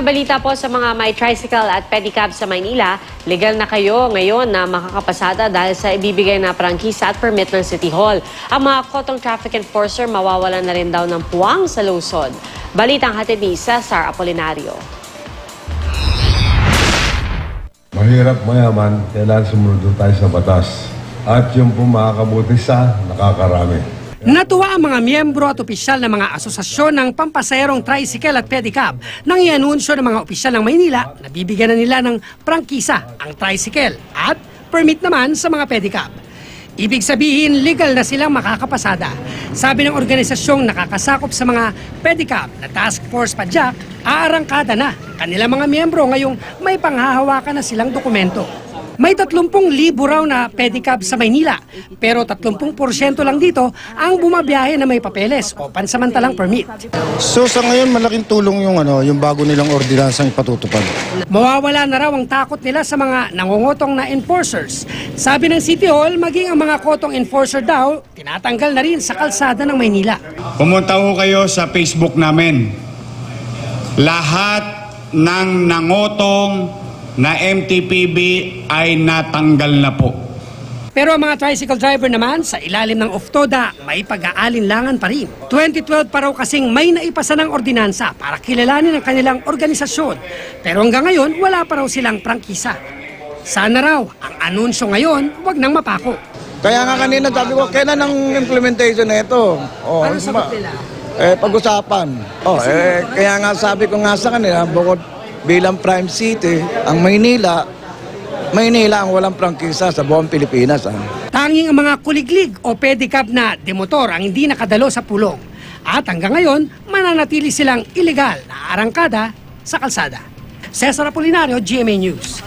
balita po sa mga may tricycle at pedicab sa Maynila, legal na kayo ngayon na makakapasada dahil sa ibibigay na prangkisa at permit ng City Hall. Ang mga kotong traffic enforcer mawawalan na rin daw ng puwang sa lungsod. Balitang hatid ni Cesar Apolinario. Mahirap mayaman, kailangan sumunod tayo sa batas. At yung po makakabuti sa nakakarami. Natuwa ang mga miyembro at opisyal ng mga asosasyon ng pampasaherong tricycle at pedicab nang ianunsyo ng mga opisyal ng Maynila na bibigyan na nila ng prangkisa ang tricycle at permit naman sa mga pedicab. Ibig sabihin, legal na silang makakapasada. Sabi ng organisasyong nakakasakop sa mga pedicab na Task Force Padjak, aarangkada na kanilang mga miyembro ngayong may panghahawakan na silang dokumento. May 30,000 raw na pedicab sa Maynila, pero 30% lang dito ang bumabiyahe na may papeles o pansamantalang permit. So sa ngayon malaking tulong yung bago nilang ordinansang ipatutupad. Mawawala na raw ang takot nila sa mga nangungutong na enforcers. Sabi ng City Hall, maging ang mga kotong enforcer daw, tinatanggal na rin sa kalsada ng Maynila. Pumunta ho kayo sa Facebook namin. Lahat ng nangotong na MTPB ay natanggal na po. Pero ang mga tricycle driver naman sa ilalim ng OFTODA may pag-aalinlangan pa rin. 2012 pa raw kasing may naipasa ng ordinansa para kilalanin ang kanilang organisasyon. Pero hanggang ngayon wala pa raw silang prangkisa. Sana raw ang anunsyo ngayon wag nang mapako. Kaya nga kanina sabi ko, kailan ang implementation na ito? Ano sagot nila? Pag-usapan. Kaya nga sabi ko nga sa kanila, bukod bilang prime city, ang Maynila ang walang prangkisa sa buong Pilipinas. Tanging ang mga kuliglig o pedicab na demotor ang hindi nakadalo sa pulong. At hanggang ngayon, mananatili silang ilegal na arangkada sa kalsada. Cesar Apolinario, GMA News.